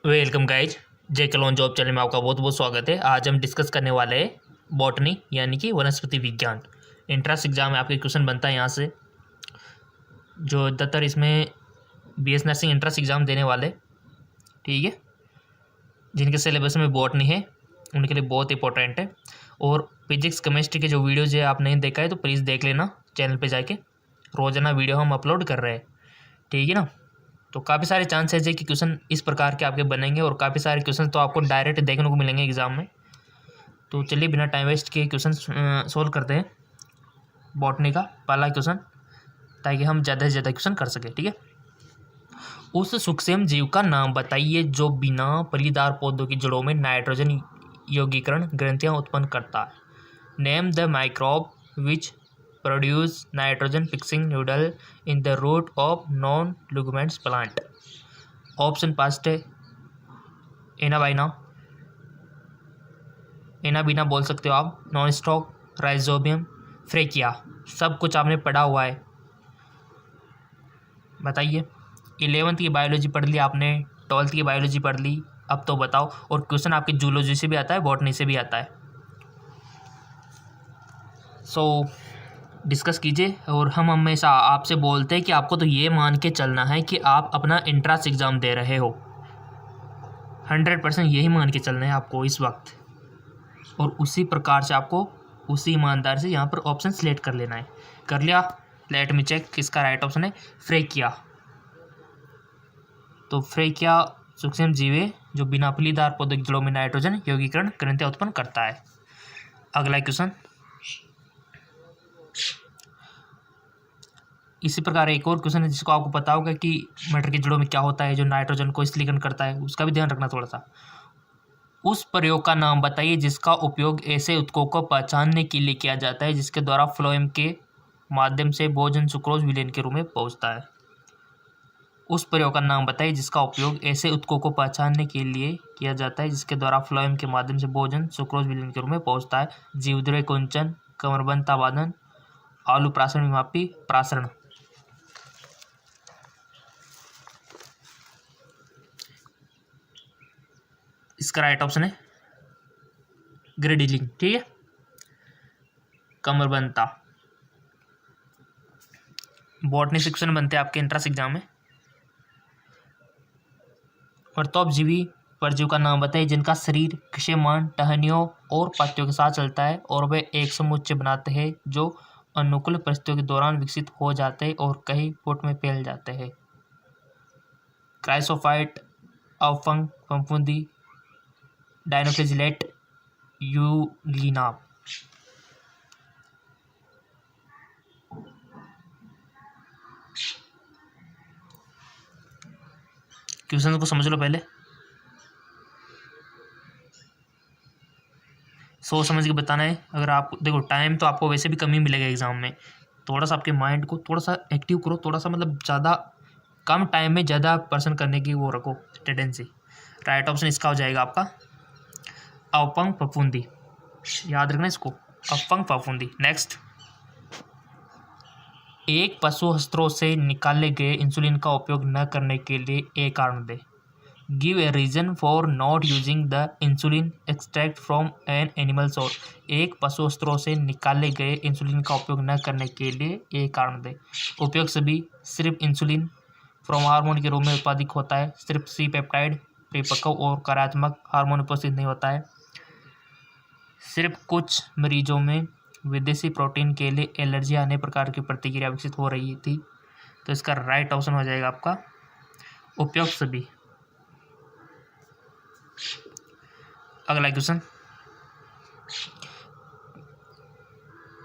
Welcome guys, जे clone job channel में आपका बहुत बहुत स्वागत है। आज हम डिस्कस करने वाले हैं बॉटनी यानी कि वनस्पति विज्ञान। एंट्रेंस एग्जाम में आपके क्वेश्चन बनता है यहाँ से, जो ज़्यादातर इसमें बीएस नर्सिंग एंट्रेंस एग्जाम देने वाले, ठीक है, जिनके सिलेबस में बॉटनी है उनके लिए बहुत इंपॉर्टेंट है। और फिजिक्स केमिस्ट्री के जो वीडियोज़ है आप नहीं देखा है तो प्लीज़ देख लेना चैनल पर जाके, रोज़ाना वीडियो हम अपलोड कर रहे हैं, ठीक है ना। तो काफ़ी सारे चांसेस है कि क्वेश्चन इस प्रकार के आपके बनेंगे और काफ़ी सारे क्वेश्चन तो आपको डायरेक्ट देखने को मिलेंगे एग्जाम में। तो चलिए बिना टाइम वेस्ट किए क्वेश्चन सोल्व करते हैं बॉटनी का पहला क्वेश्चन, ताकि हम ज़्यादा से ज़्यादा क्वेश्चन कर सकें, ठीक है। उस सूक्ष्म जीव का नाम बताइए जो बिना फलीदार पौधों की जड़ों में नाइट्रोजन यौगीकरण ग्रंथियाँ उत्पन्न करता है। Name the microbe which produce nitrogen fixing noodle in the root of non-ligaments plant। Option past है एनाबाइना, एनाबीना बोल सकते हो आप, नॉन स्टॉक, राइजोबियम, फ्रेकिया। सब कुछ आपने पढ़ा हुआ है, बताइए। 11वीं की बायोलॉजी पढ़ ली आपने, 12वीं की बायोलॉजी पढ़ ली, अब तो बताओ। और क्वेश्चन आपके जूलॉजी से भी आता है, बॉटनी से भी आता है। डिस्कस कीजिए। और हम हमेशा आपसे बोलते हैं कि आपको तो ये मान के चलना है कि आप अपना एंट्रेंस एग्ज़ाम दे रहे हो, 100% यही मान के चलना है आपको इस वक्त। और उसी प्रकार से आपको उसी ईमानदार से यहाँ पर ऑप्शन सेलेक्ट कर लेना है। कर लिया? लेट मी चेक किसका राइट ऑप्शन है, फ्रेकिया। तो फ्रेकिया सूक्ष्म जीव है जो बिना फलीदार पौधों की जड़ों में नाइट्रोजन यौगीकरण ग्रंथियाँ उत्पन्न करता है। अगला क्वेश्चन इसी प्रकार एक और क्वेश्चन है जिसको आपको पता होगा कि मटर की जड़ों में क्या होता है जो नाइट्रोजन को स्थलीकरण करता है, उसका भी ध्यान रखना थोड़ा सा। उस प्रयोग का नाम बताइए जिसका उपयोग ऐसे उत्कों को पहचानने के लिए किया जाता है जिसके द्वारा फ्लोएम के माध्यम से भोजन सुक्रोज विलेन के रूप में पहुंचता है। उस प्रयोग का नाम बताइए जिसका उपयोग ऐसे उत्कों को पहचानने के लिए किया जाता है जिसके द्वारा फ्लोएम के माध्यम से भोजन सुक्रोज विलेन के रूप में पहुंचता है। जीवद्रव्य कुंचन, कमरबंद ताबादन, आलू प्रासरण विमापी प्रासरण। इसका राइट ऑप्शन है ग्रेडिलिंग, ठीक है, कमरबंता। बॉटनी से क्वेश्चन बनते हैं आपके एंट्रेंस एग्जाम में। परतोपजीवी परजीव का नाम बताइए जिनका शरीर क्षयमान, टहनियों और पत्तियों के साथ चलता है और वे एक समुच्चय बनाते हैं जो अनुकूल परिस्थितियों के दौरान विकसित हो जाते हैं और कई फुट में फैल जाते हैं। क्राइसोफाइट, अवफंग फफूंदी, डायनोफ्लेजिलेट, यूग्लिना। क्वेश्चन को समझ लो पहले, सोच समझ के बताना है। अगर आप देखो टाइम तो आपको वैसे भी कम ही मिलेगा एग्जाम में, थोड़ा सा आपके माइंड को थोड़ा सा एक्टिव करो, थोड़ा सा मतलब ज़्यादा कम टाइम में ज़्यादा पर्सन करने की वो रखो टेंडेंसी। राइट ऑप्शन इसका हो जाएगा आपका अवफंग फफूंदी, याद रखना इसको, अवफंग फफूंदी। नेक्स्ट, एक पशु हस्त्रों से निकाले गए इंसुलिन का उपयोग न करने के लिए एक कारण दे। Give a reason for not using the insulin extract from an animal source. एक पशु हस्त्रों से निकाले गए इंसुलिन का उपयोग न करने के लिए एक कारण दे। उपयोग सभी, सिर्फ इंसुलिन फ्रॉम हार्मोन के रूप में उत्पादित होता है, सिर्फ सी पेप्टाइड परिपक्व और कार्यात्मक हार्मोन उपस्थित नहीं होता है, सिर्फ कुछ मरीजों में विदेशी प्रोटीन के लिए एलर्जी आने प्रकार की प्रतिक्रिया विकसित हो रही थी। तो इसका राइट ऑप्शन हो जाएगा आपका उपयुक्त सभी। अगला क्वेश्चन,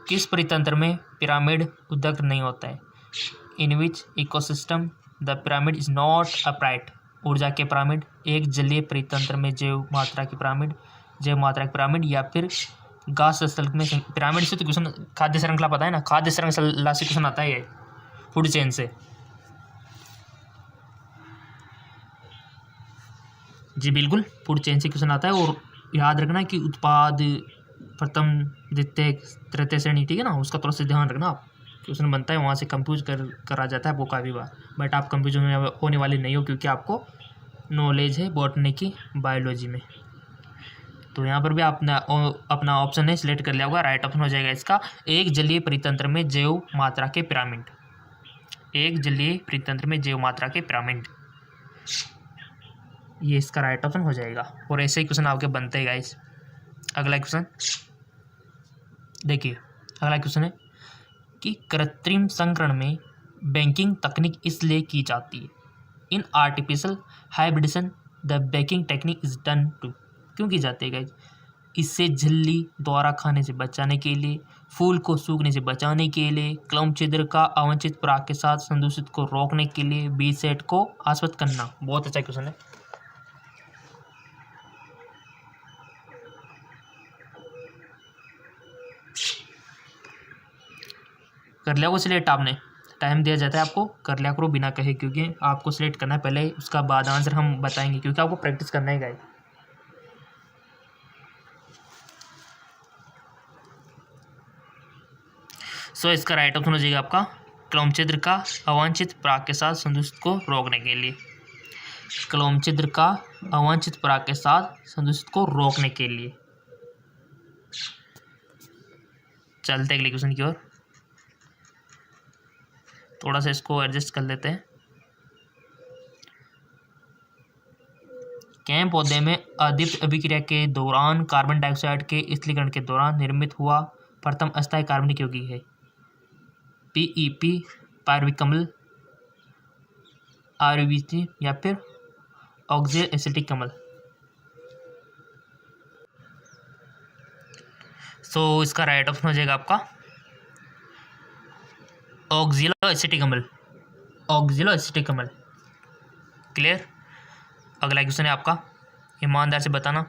किस परितंत्र में पिरामिड उद्गत नहीं होता है। In which ecosystem the pyramid is not upright. ऊर्जा के पिरामिड, एक जलीय परितंत्र में जैव मात्रा की पिरामिड, या फिर घास स्थल में पिरामिड। से तो क्वेश्चन खाद्य श्रृंखला पता है ना, खाद्य श्रृंखला से क्वेश्चन आता है ये, फूड चेन से। जी बिल्कुल, फूड चेन से क्वेश्चन आता है। और याद रखना कि उत्पाद प्रथम द्वितीय तृतीय श्रेणी, ठीक है ना, उसका थोड़ा सा ध्यान रखना आप। क्वेश्चन बनता है वहाँ से कंफ्यूज करा जाता है आपको काफ़ी बार, बट आप कंफ्यूजन होने वाले नहीं हो क्योंकि आपको नॉलेज है बॉटनी की बायोलॉजी में। तो यहाँ पर भी अपना अपना ऑप्शन है सिलेक्ट कर लिया होगा, राइट ऑप्शन हो जाएगा इसका एक जलीय परितंत्र में जैव मात्रा के पिरामिड। एक जलीय परितंत्र में जैव मात्रा के पिरामिड, ये इसका राइट ऑप्शन हो जाएगा। और ऐसे ही क्वेश्चन आपके बनते हैं गाइस। अगला क्वेश्चन देखिए, अगला क्वेश्चन है कि कृत्रिम संकरण में बैंकिंग तकनीक इसलिए की जाती है। In artificial hybridisation the bagging technique is done to, क्यों की जाती है गाइस? इससे झिल्ली द्वारा खाने से बचाने के लिए, फूल को सूखने से बचाने के लिए, क्लम छिद्र का अवांछित पराग के साथ संदूषित को रोकने के लिए, बीज सेट को आश्वस्त करना। बहुत अच्छा क्वेश्चन है। कर लिया वो सिलेक्ट आपने, टाइम दिया जाता है आपको, कर लिया करो बिना कहे, क्योंकि आपको सिलेक्ट करना है पहले, उसका बाद आंसर हम बताएंगे, क्योंकि आपको प्रैक्टिस करना है गाइस। सो इसका राइट ऑप्शन हो जाएगा आपका क्लोम छिद्र का अवांछित पराग के साथ संदूषित को रोकने के लिए। क्लोम छिद्र का अवांछित पराग के साथ संदूषित को रोकने के लिए। चलते अगले क्वेश्चन की ओर, थोड़ा सा इसको एडजस्ट कर लेते हैं। कैम पौधे में अदीप्त अभिक्रिया के दौरान कार्बन डाइऑक्साइड के स्थलीकरण के दौरान निर्मित हुआ प्रथम अस्थायी कार्बनिक यौगिक है। पीईपी, पायरुविक आरबीसी या फिर ऑक्सियल एसिटिक अम्ल। सो इसका राइट ऑप्शन हो जाएगा आपका ऑक्सिलो एसिटिक अम्ल। ऑक्सिलो एसिटिक अम्ल, क्लियर। अगला क्वेश्चन है आपका, ईमानदार से बताना,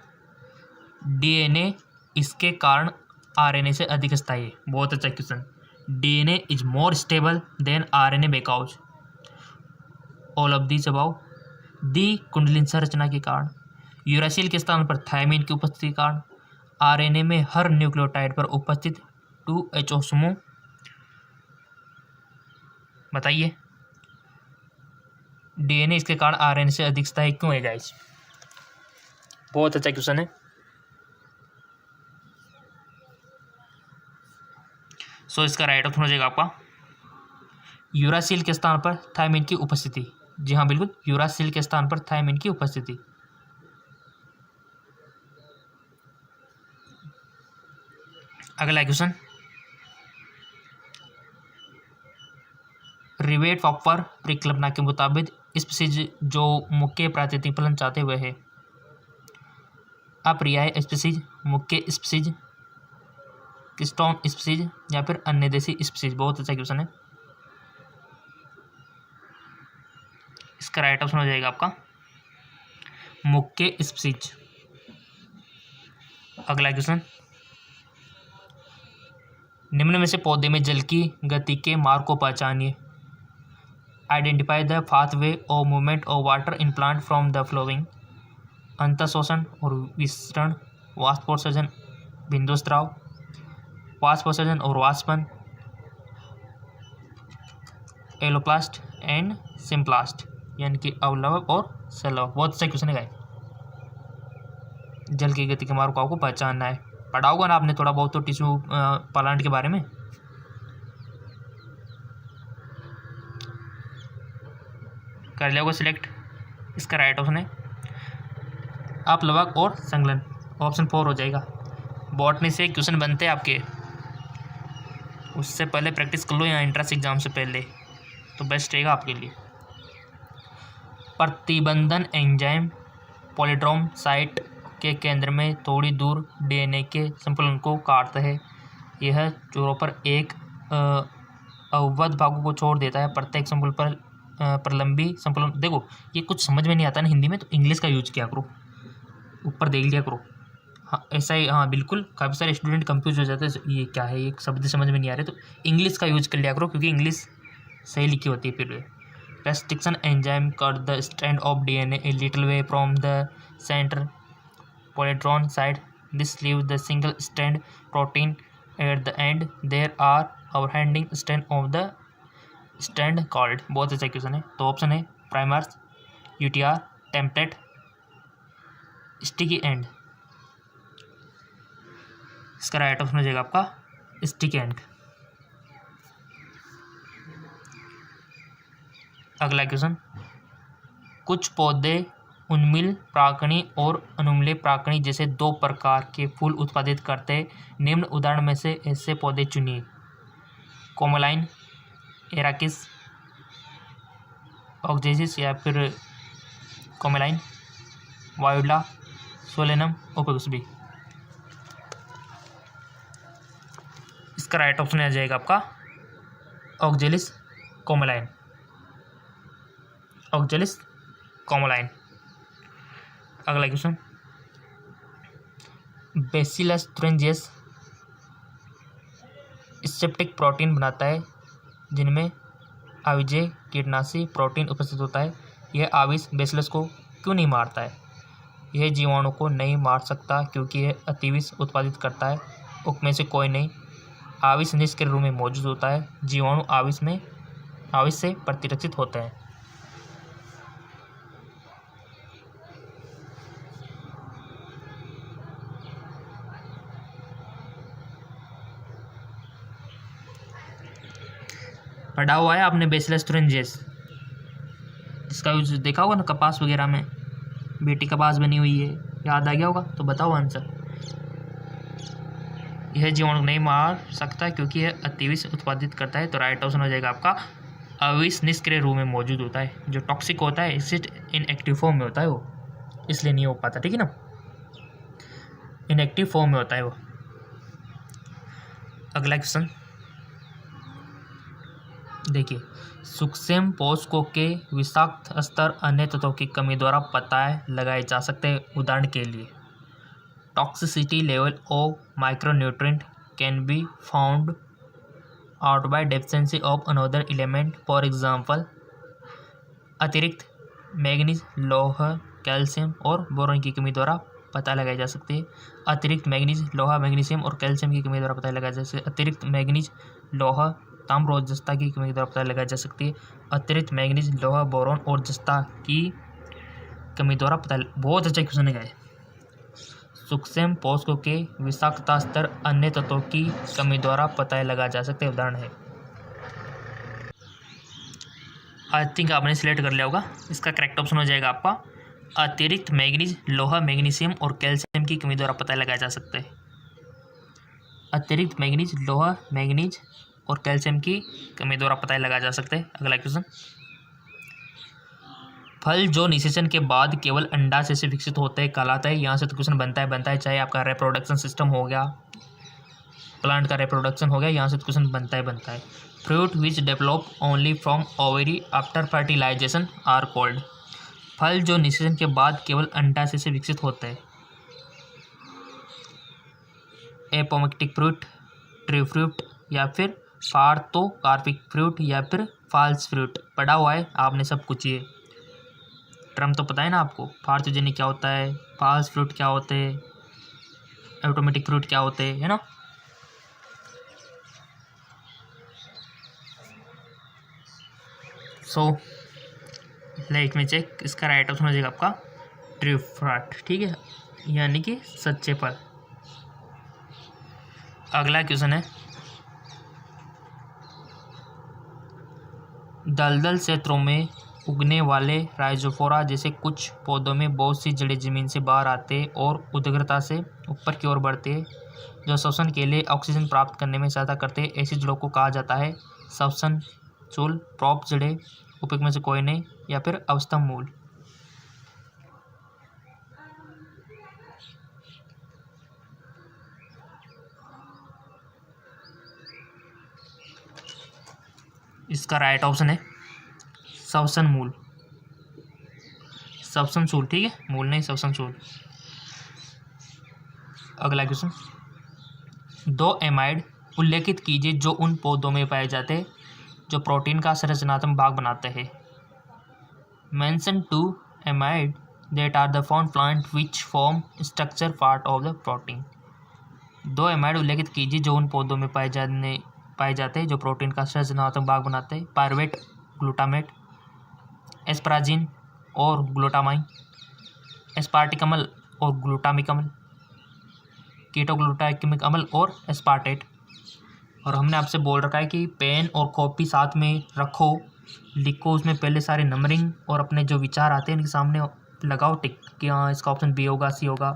डीएनए इसके कारण आरएनए से अधिक स्थायी है। बहुत अच्छा question. DNA is more stable than RNA because all of these about, the कुंडलिनी संरचना के कारण, यूरासिल के स्थान पर थायमिन की उपस्थिति के कारण, आरएनए में हर न्यूक्लियोटाइड पर उपस्थित 2HO समूह। बताइए डीएनए इसके कारण आरएनए से अधिक स्थायी क्यों है गाइस? बहुत अच्छा क्वेश्चन है। सो इसका राइट ऑप्शन हो जाएगा आपका यूरासिल के स्थान पर थायमिन की उपस्थिति। जी हाँ बिल्कुल, यूरासिल के स्थान पर थायमिन की उपस्थिति। अगला क्वेश्चन, रिवेट पॉपर परिकल्पना के मुताबिक स्पीसीज जो मुख्य प्राकृतिक फलन चाहते हुए है, अपर्याय स्पीसीज, मुख्य स्पीसीज, किस्टोन स्पीसीज या फिर अन्य देशी स्पीसीज। बहुत अच्छा क्वेश्चन है। इसका राइट ऑप्शन हो जाएगा आपका मुख्य स्पीसीज। अगला क्वेश्चन, निम्न में से पौधे में जल की गति के मार्ग को पहचानिए। आइडेंटिफाई द पाथवे और movement of water in plant from the flowing. अंतःशोषण और विसरण, वाष्पोत्सर्जन, बिंदुस्राव, वाष्पोत्सर्जन और वाष्पन, एलोप्लास्ट एंड सिम्प्लास्ट, यानी कि अवलवक और सलवक। बहुत अच्छा क्वेश्चन है गाइस। जल की गति के मार्ग को आपको पहचानना है। पढ़ा होगा ना आपने थोड़ा बहुत तो टिश्यू प्लांट के बारे में। कर लिया होगा सिलेक्ट। इसका राइट ऑप्शन है अपलवक और संलग्न, ऑप्शन 4 हो जाएगा। बॉटनी से क्वेश्चन बनते हैं आपके, उससे पहले प्रैक्टिस कर लो यहाँ एंट्रेंस एग्जाम से पहले, तो बेस्ट रहेगा आपके लिए। प्रतिबंधन एंजाइम पॉलीड्रोम साइट के केंद्र में थोड़ी दूर डीएनए के संकुलन को काटता है। यह छोरों पर एक अवबद्ध भागों को छोड़ देता है। प्रत्येक संकुल पर प्रलंबी संकुलन। देखो ये कुछ समझ में नहीं आता ना हिंदी में, तो इंग्लिश का यूज किया करो, ऊपर देख लिया करो। हाँ ऐसा ही, हाँ बिल्कुल, काफ़ी सारे स्टूडेंट कंफ्यूज हो जाते हैं, ये क्या है, ये शब्द समझ में नहीं आ रहे, तो इंग्लिश का यूज कर लिया करो, क्योंकि इंग्लिश सही लिखी होती है। फिर restriction enzyme cut the strand of DNA a little way from the centre polytron side. This leaves the single strand protein at the end. There are overhanding strand of the strand called। बहुत अच्छा question है। तो option है primers, UTR, template, sticky and. इसका right option हो जाएगा आपका sticky and. अगला क्वेश्चन, कुछ पौधे उन्मिल प्राकणी और अनुमिल प्राकणी जैसे दो प्रकार के फूल उत्पादित करते हैं। निम्न उदाहरण में से ऐसे पौधे चुनिए। कोमोलाइन, एराकिस, ऑक्जेसिस या फिर कोमोलाइन, वायोला, सोलेनम, ओपेगुसबी। इसका राइट ऑप्शन आ जाएगा आपका ऑक्जेलिस कोमोलाइन। ऑक्जेलिस कोमोलाइन। अगला क्वेश्चन, बेसिलस तुरंजियस सेप्टिक प्रोटीन बनाता है जिनमें आविजय कीटनाशी प्रोटीन उपस्थित होता है। यह आविष बेसिलस को क्यों नहीं मारता है? यह जीवाणु को नहीं मार सकता क्योंकि यह अतिविष उत्पादित करता है। उनमें से कोई नहीं। आविष निष्क्रिय रूप में मौजूद होता है। जीवाणु आविष से प्रतिरक्षित होते हैं। पढ़ा हुआ है आपने बेसिलस तुरंजियस, जिसका यूज देखा होगा ना कपास वगैरह में, बेटी कपास बनी हुई है, याद आ गया होगा? तो बताओ आंसर। यह जीवाणु नहीं मार सकता क्योंकि यह अतिविष उत्पादित करता है। तो राइट ऑप्शन हो जाएगा आपका अविष निष्क्रिय रूप में मौजूद होता है। जो टॉक्सिक होता है इसिट इनएक्टिव फॉर्म में होता है वो, इसलिए नहीं हो पाता। ठीक है ना, इनएक्टिव फॉर्म में होता है वो। अगला क्वेश्चन देखिए, सूक्ष्म पोषकों के विषाक्त स्तर अन्य तत्वों की कमी द्वारा पता लगाए जा सकते हैं। उदाहरण के लिए, toxicity level of micronutrient can be found out by deficiency of another element. For example, अतिरिक्त मैग्नीज, लौह, कैल्शियम और बोरॉन की कमी द्वारा पता लगाई जा सकती है। अतिरिक्त मैग्नीज, लोहा, मैग्नीशियम और कैल्शियम की कमी द्वारा पता लगाया जा सकता है। अतिरिक्त मैग्नीज, लोहा, ताम्र और जस्ता की कमी द्वारा पता लगाया जा सकती है। अतिरिक्त मैग्नीज, लोहा, बोरॉन और जस्ता की कमी द्वारा पता। बहुत अच्छा क्वेश्चन है। सूक्ष्म पोषकों के विषाक्तता स्तर अन्य तत्वों की कमी द्वारा पता लगाया जा सकते उदाहरण है। आई थिंक आपने सिलेक्ट कर लिया होगा। इसका करेक्ट ऑप्शन हो जाएगा आपका अतिरिक्त मैग्नीज, लोहा, मैग्नीशियम और कैल्शियम की कमी द्वारा पता लगाया जा सकता है। अतिरिक्त मैग्नीज, लोहा, मैग्नीज और कैल्शियम की कमी द्वारा पता लगाया जा सकता है। अगला क्वेश्चन, फल जो निषेचन के बाद केवल अंडाशय से विकसित होते हैं कहलाता है। यहाँ से तो क्वेश्चन बनता है चाहे आपका रिप्रोडक्शन सिस्टम हो गया, प्लांट का रिप्रोडक्शन हो गया, यहाँ से तो क्वेश्चन बनता है। Fruit which develop only from ovary after fertilisation are called. फल जो निषेचन के बाद केवल अंडाशय से विकसित होते हैं। एपोमेक्टिक फ्रूट, ट्री फ्रूट या फिर पार्थोकार्पिक फ्रूट या फिर फॉल्स फ्रूट। पढ़ा हुआ है आपने सब कुछ, ये टर्म तो पता है ना आपको। पार्थोजेनिक क्या होता है, फॉल्स फ्रूट क्या होते हैं, ऑटोमेटिक फ्रूट क्या होते हैं, है ना। सो लाइक में चेक, इसका राइट ऑप्शन हो जाएगा आपका ट्रू फ्रूट। ठीक है, यानी कि सच्चे फल। अगला क्वेश्चन है, दलदल क्षेत्रों में उगने वाले राइजोफोरा जैसे कुछ पौधों में बहुत सी जड़ें जमीन से बाहर आते हैं और उदग्रता से ऊपर की ओर बढ़ते हैं, जो श्वसन के लिए ऑक्सीजन प्राप्त करने में सहायता करते हैं। ऐसी जड़ों को कहा जाता है श्वसन चूल, प्रॉप जड़ें, उपयुक्त में से कोई नहीं, या फिर अवस्तंभ मूल। इसका राइट ऑप्शन है श्वसन मूल, श्वसन चूल। ठीक है, मूल नहीं, श्वसन चूल। अगला क्वेश्चन, दो एमाइड उल्लेखित कीजिए जो उन पौधों में पाए जाते हैं जो प्रोटीन का संरचनात्मक भाग बनाते हैं। Mention 2 amide that are the found plant which form structure part of the protein. दो एमाइड उल्लेखित कीजिए जो उन पौधों में पाए जाते हैं जो प्रोटीन का संरचनात्मक भाग बनाते हैं। पायरुवेट, ग्लूटामेट, एस्पराजिन, और ग्लूटामाइन, एस्पार्टिक अम्ल और ग्लूटामिक अम्ल, कीटोग्लूटामिक अम्ल और एस्पार्टेट। और हमने आपसे बोल रखा है कि पेन और कॉपी साथ में रखो, लिखो उसमें पहले सारे नंबरिंग और अपने जो विचार आते हैं इनके सामने लगाओ टिक कि हाँ इसका ऑप्शन बी होगा, सी होगा,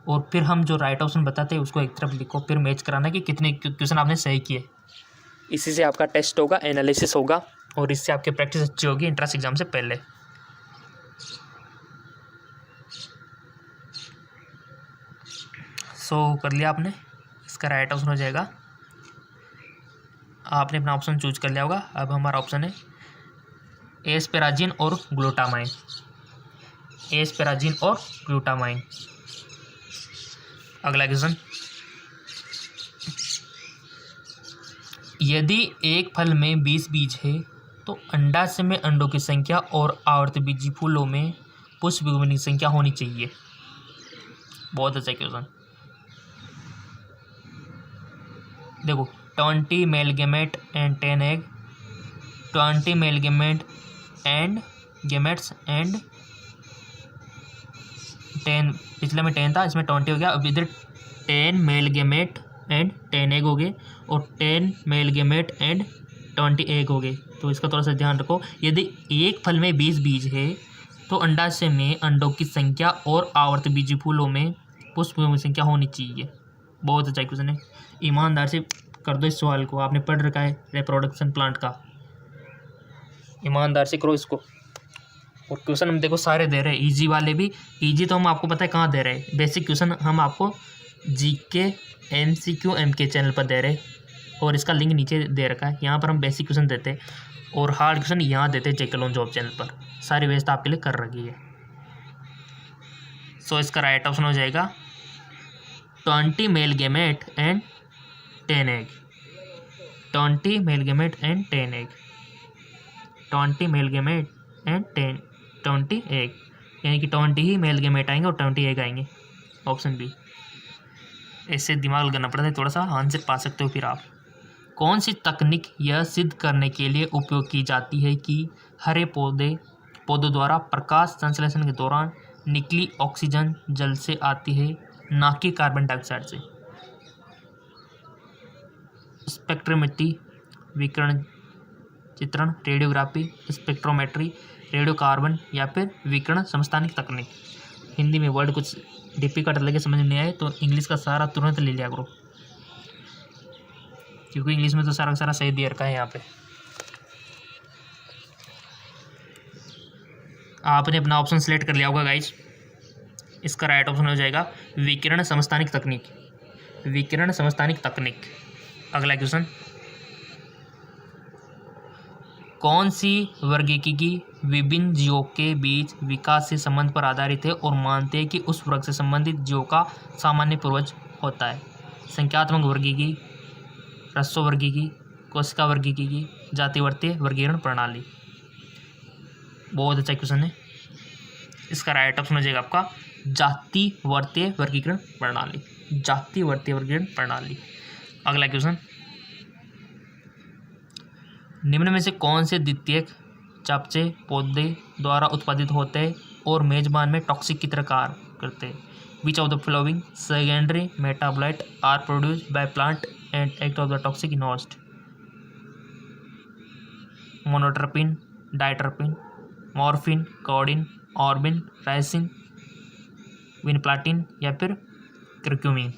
और फिर हम जो राइट ऑप्शन बताते हैं उसको एक तरफ लिखो, फिर मैच कराना कि कितने क्वेश्चन आपने सही किए। इसी से आपका टेस्ट होगा, एनालिसिस होगा, और इससे आपकी प्रैक्टिस अच्छी होगी एंट्रेंस एग्जाम से पहले। सो कर लिया आपने, इसका राइट ऑप्शन हो जाएगा, आपने अपना ऑप्शन चूज कर लिया होगा। अब हमारा ऑप्शन है एस्पेराजिन और ग्लूटामाइन, एस्पेराजिन और ग्लूटामाइन। अगला क्वेश्चन, यदि एक फल में 20 बीज है तो अंडाशय में अंडों की संख्या और आवर्तबीजी फूलों में पुष्प युग्मों की संख्या होनी चाहिए। बहुत अच्छा क्वेश्चन। देखो 20 male gamete and 10 egg, 20 male gamete and gametes and 10, पिछले में 10 था, इसमें 20 हो गया। अब इधर 10 मेल गेमेट एंड 10 एग हो गए और 10 मेल गेमेट एंड 20 एग हो गए। तो इसका थोड़ा सा ध्यान रखो, यदि एक फल में 20 बीज है तो अंडाशय में अंडों की संख्या और आवर्तबीजी फूलों में पुष्पों की संख्या होनी चाहिए। बहुत अच्छा क्वेश्चन है, ईमानदार से कर दो इस सवाल को, आपने पढ़ रखा है रिप्रोडक्शन प्लांट का, ईमानदार से करो इसको। और क्वेश्चन हम देखो सारे दे रहे हैं, इजी वाले भी, इजी तो हम आपको पता है कहाँ दे रहे हैं, बेसिक क्वेश्चन हम आपको जीके MCQ MK चैनल पर दे रहे हैं, और इसका लिंक नीचे दे रखा है, यहाँ पर हम बेसिक क्वेश्चन देते हैं और हार्ड क्वेश्चन यहाँ देते हैं जेके लोन जॉब चैनल पर, सारी व्यवस्था आपके लिए कर रखी है। सो इसका राइट ऑप्शन हो जाएगा 20 male gamete and 10 egg, 20 male gamete and 10 egg, 20 male gamete and 20 egg, यानी कि 20 ही मेल गेमेट आएंगे और 20 एग आएंगे, ऑप्शन बी। ऐसे दिमाग लगाना पड़ता है, थोड़ा सा आंसर पा सकते हो फिर आप। कौन सी तकनीक यह सिद्ध करने के लिए उपयोग की जाती है कि हरे पौधों द्वारा प्रकाश संश्लेषण के दौरान निकली ऑक्सीजन जल से आती है, ना कि कार्बन डाइऑक्साइड से? स्पेक्ट्रोमेट्री, विकिरण चित्रण, रेडियोग्राफी, स्पेक्ट्रोमेट्री, रेडियो कार्बन, या फिर विकिरण समस्थानिक तकनीक। हिंदी में वर्ड कुछ डिफिकल्ट लगे, समझ नहीं आए तो इंग्लिश का सारा तुरंत ले लिया करो, क्योंकि इंग्लिश में तो सारा का सारा सही दे रखा है। यहाँ पे आपने अपना ऑप्शन सेलेक्ट कर लिया होगा गाइस, इसका राइट ऑप्शन हो जाएगा विकिरण समस्थानिक तकनीक, विकिरण समस्थानिक तकनीक। अगला क्वेश्चन, कौन सी वर्गीकी विभिन्न जीवों के बीच विकास से संबंध पर आधारित है और मानते हैं कि उस वर्ग से संबंधित जीवों का सामान्य पूर्वज होता है? संख्यात्मक वर्गीकी, रस्सो वर्गीकी, कोशिका वर्गीकी, जातिवर्तीय वर्गीकरण प्रणाली। बहुत अच्छा क्वेश्चन है, इसका राइट ऑप्शन हो जाएगा आपका जातिवर्तीय वर्गीकरण प्रणाली, जातिवर्तीय वर्गीकरण प्रणाली। अगला क्वेश्चन, निम्न में से कौन से द्वितीयक चयापचय पौधे द्वारा उत्पादित होते हैं और मेजबान में टॉक्सिक की तरह कार्य करते हैं? Which of the following secondary metabolite are produced by plant and act of the toxic in host? मोनोट्रोपिन, डाइट्रोपिन, मॉर्फिन, कोडिन, ऑर्बिन, राइसिन, विनप्लाटिन, या फिर कर्क्यूमिन।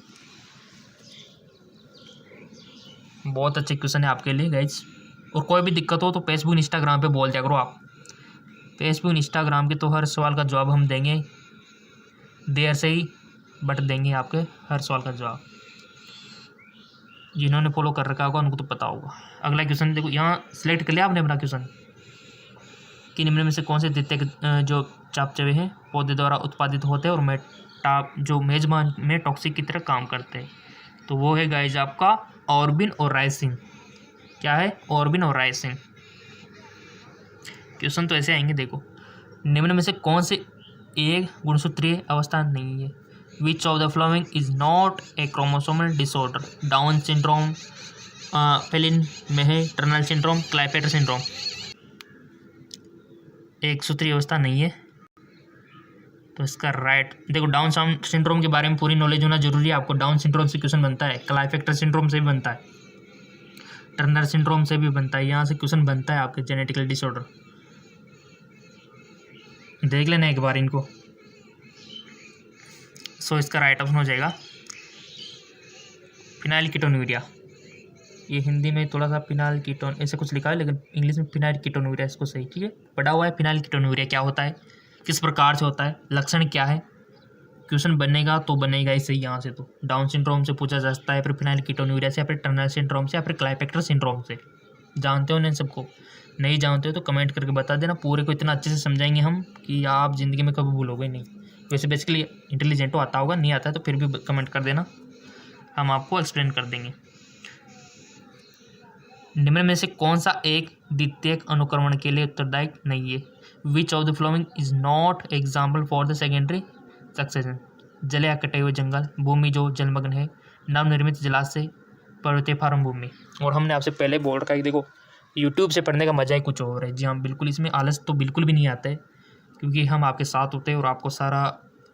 बहुत अच्छे क्वेश्चन है आपके लिए गाइज, और कोई भी दिक्कत हो तो फेसबुक इंस्टाग्राम पे बोल दिया करो आप, फेसबुक इंस्टाग्राम के तो हर सवाल का जवाब हम देंगे, देर से ही बट देंगे आपके हर सवाल का जवाब। जिन्होंने फॉलो कर रखा होगा उनको तो पता होगा। अगला क्वेश्चन देखो, यहाँ सिलेक्ट कर लिया आपने अपना क्वेश्चन कि निम्न में से कौन से द्वितीयक जो चयापचय हैं पौधे द्वारा उत्पादित होते हैं और जो मेजबान में टॉक्सिक की तरह काम करते हैं? तो वो है गाइज आपका ऑर्बिन और राइसिन। क्या है? ऑर्बिन और राइसिन। क्वेश्चन तो ऐसे आएंगे, देखो निम्न में से कौन से एक गुणसूत्रीय अवस्था नहीं है? Which of the following is not a chromosomal disorder? Down syndrome, फेलिन मेहे टर्नल सिंड्रोम, क्लाइपेटर सिंड्रोम। एक सूत्रीय अवस्था नहीं है। तो इसका राइट, देखो डाउन सिंड्रोम के बारे में पूरी नॉलेज होना जरूरी है आपको। डाउन सिंड्रोम से क्वेश्चन बनता है, क्लाइफेक्टर सिंड्रोम से भी बनता है, टर्नर सिंड्रोम से भी बनता है, यहाँ से क्वेश्चन बनता है आपके जेनेटिकल डिसऑर्डर। देख लेना एक बार इनको। सो इसका राइट ऑप्शन हो जाएगा फिनाइलकीटोन्यूरिया। ये हिंदी में थोड़ा सा फिनाइलकीटोन ऐसे कुछ लिखा है, लेकिन इंग्लिश में फिनाइलकीटोन्यूरिया इसको सही, ठीक है। पढ़ा हुआ है फिनाइलकीटोन्यूरिया क्या होता है, किस प्रकार से होता है, लक्षण क्या है। क्वेश्चन बनेगा तो बनेगा ही सही यहाँ से। तो डाउन सिंड्रोम से पूछा जा सकता है, फिर फिनाइलकीटोन्यूरिया से, या फिर टर्नर सिंड्रोम से, या फिर क्लाइफेक्टर सिंड्रोम से। जानते हो ना इन सबको? नहीं जानते हो तो कमेंट करके बता देना। पूरे को इतना अच्छे से समझाएंगे हम कि आप ज़िंदगी में कभी भूलोगे नहीं। वैसे बेसिकली इंटेलिजेंट हो, आता होगा, नहीं आता है तो फिर भी कमेंट कर देना, हम आपको एक्सप्लेन कर देंगे। निम्न में से कौन सा एक द्वितीयक अनुक्रमण के लिए उत्तरदायी नहीं है? Which of the following is not example for the secondary succession? जले या कटे हुए जंगल, भूमि जो जलमग्न है, नवनिर्मित जलाशय, पर्वतीय फार्म भूमि। और हमने आपसे पहले बोल रखा है कि देखो यूट्यूब से पढ़ने का मजा ही कुछ और है। जी हाँ बिल्कुल, इसमें आलस तो बिल्कुल भी नहीं आता है, क्योंकि हम आपके साथ होते हैं और आपको सारा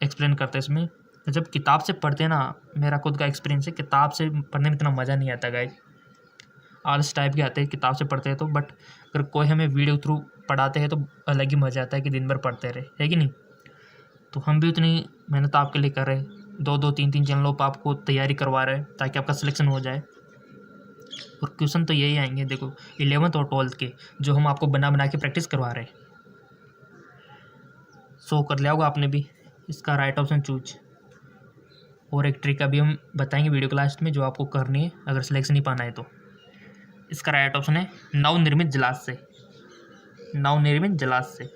एक्सप्लेन करते हैं। इसमें जब किताब से पढ़ते हैं ना, मेरा खुद का एक्सपीरियंस है, किताब से पढ़ने में इतना मज़ा नहीं आता गाइस, आलस टाइप के आते हैं किताब से पढ़ते हैं तो। बट अगर कोई हमें वीडियो थ्रू पढ़ाते हैं तो अलग ही मज़ा आता है कि दिन भर पढ़ते रहे, है कि नहीं। तो हम भी उतनी मेहनत आपके लिए कर रहे हैं, 2-2, 3-3 चैनलों पर आपको तैयारी करवा रहे हैं ताकि आपका सिलेक्शन हो जाए। और क्वेश्चन तो यही आएंगे देखो 11th और 12th के, जो हम आपको बना बना के प्रैक्टिस करवा रहे हैं। सो कर लिया होगा आपने भी। इसका राइट ऑप्शन चूज। और एक ट्रिक अभी हम बताएंगे वीडियो क्लास में जो आपको करनी है अगर सिलेक्शन नहीं पाना है तो। इसका राइट ऑप्शन है नवनिर्मित जलाशय। नवनिर्मित जलाशय।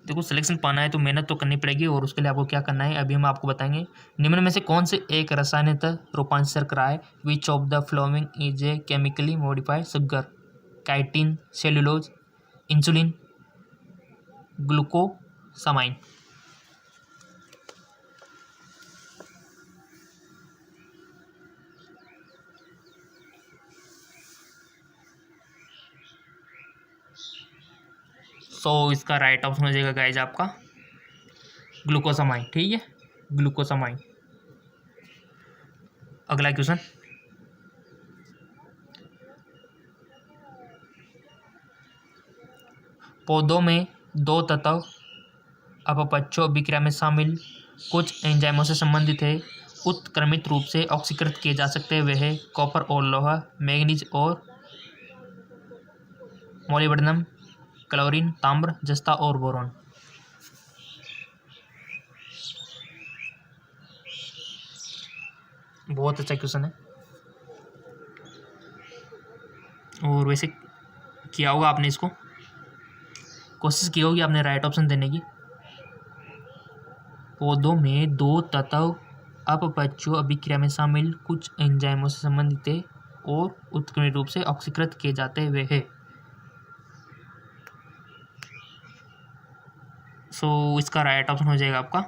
देखो सिलेक्शन पाना है तो मेहनत तो करनी पड़ेगी, और उसके लिए आपको क्या करना है अभी हम आपको बताएंगे। निम्न में से कौन से एक रसायनतः रूपांतर कराए? Which of the following is a chemically modified sugar? Chitin, cellulose, insulin, glucosamine. So इसका राइट ऑप्शन हो जाएगा गाइज आपका ग्लूकोसामाइन, ठीक है, ग्लूकोसामाइन। अगला क्वेश्चन, पौधों में दो तत्व अपपक्षों अभिक्रिया में शामिल कुछ एंजाइमों से संबंधित है, उत्क्रमित रूप से ऑक्सीकृत किए जा सकते हैं। वे है कॉपर और लोहा, मैग्नीज और मोलिब्डेनम, क्लोरीन, ताम्र, जस्ता और बोरॉन। बहुत अच्छा क्वेश्चन है, और वैसे किया होगा आपने, इसको कोशिश की होगी आपने राइट ऑप्शन देने की। पौधों में दो तत्व अपपक्षों अभिक्रिया में शामिल कुछ एंजाइमों से संबंधित है और उत्क्रमित रूप से ऑक्सीकृत किए जाते हुए है। सो इसका राइट ऑप्शन हो जाएगा आपका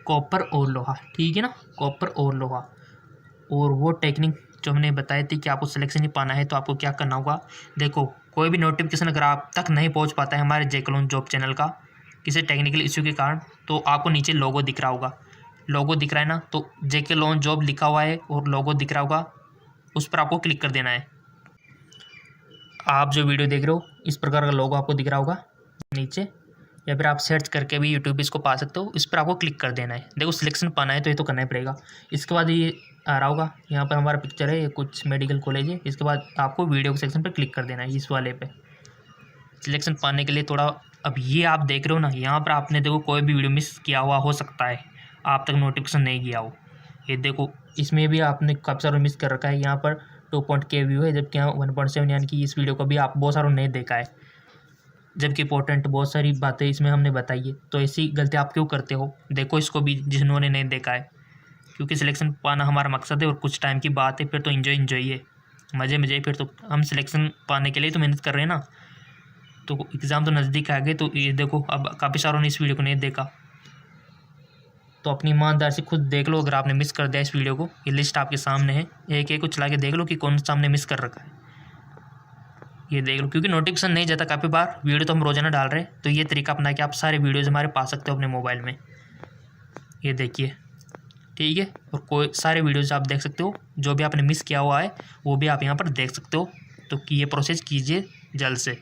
कॉपर और लोहा, ठीक है ना, कॉपर और लोहा। और वो टेक्निक जो हमने बताई थी कि आपको सिलेक्शन ही पाना है तो आपको क्या करना होगा। देखो कोई भी नोटिफिकेशन अगर आप तक नहीं पहुंच पाता है हमारे जेके जॉब चैनल का किसी टेक्निकल इश्यू के कारण, तो आपको नीचे लोगो दिख रहा होगा, लोगो दिख रहा है ना, तो जेके जॉब लिखा हुआ है और लोगो दिख रहा होगा, उस पर आपको क्लिक कर देना है। आप जो वीडियो देख रहे हो इस प्रकार का लोगो आपको दिख रहा होगा नीचे, या फिर आप सर्च करके भी यूट्यूब पे इसको पा सकते हो, इस पर आपको क्लिक कर देना है। देखो सिलेक्शन पाना है तो ये तो करना ही पड़ेगा। इसके बाद ये आ रहा होगा, यहाँ पर हमारा पिक्चर है, ये कुछ मेडिकल कॉलेज है। इसके बाद आपको वीडियो के सेक्शन पर क्लिक कर देना है, इस वाले पे सिलेक्शन पाने के लिए थोड़ा। अब ये आप देख रहे हो ना, यहाँ पर आपने देखो कोई भी वीडियो मिस किया हुआ हो सकता है, आप तक नोटिफिकेशन नहीं गया हो। ये देखो इसमें भी आपने काफ़ी सारा मिस कर रखा है। यहाँ पर 2.k व्यू है, जबकि यहाँ 1.7, यानी कि इस वीडियो को भी आप बहुत सारों नहीं देखा है, जबकि इंपॉर्टेंट बहुत सारी बातें इसमें हमने बताई है। तो ऐसी गलती आप क्यों करते हो? देखो इसको भी जिन्होंने नहीं देखा है, क्योंकि सिलेक्शन पाना हमारा मकसद है और कुछ टाइम की बात है, फिर तो इन्जॉय है, मज़े फिर तो हम सिलेक्शन पाने के लिए तो मेहनत कर रहे हैं ना। तो एग्ज़ाम तो नज़दीक आ गए, तो ये देखो अब काफ़ी सारों ने इस वीडियो को नहीं देखा, तो अपनी ईमानदारी से खुद देख लो। अगर आपने मिस कर दिया इस वीडियो को, ये लिस्ट आपके सामने है, एक एक को चला के देख लो कि कौन सा हमने मिस कर रखा है। ये देख लो, क्योंकि नोटिफिकेशन नहीं जाता काफ़ी बार, वीडियो तो हम रोजाना डाल रहे हैं, तो ये तरीका अपना के आप सारे वीडियोज़ हमारे पा सकते हो अपने मोबाइल में। ये देखिए, ठीक है। और कोई सारे वीडियोज़ आप देख सकते हो, जो भी आपने मिस किया हुआ है वो भी आप यहाँ पर देख सकते हो। तो कि ये प्रोसेस कीजिए जल्द से।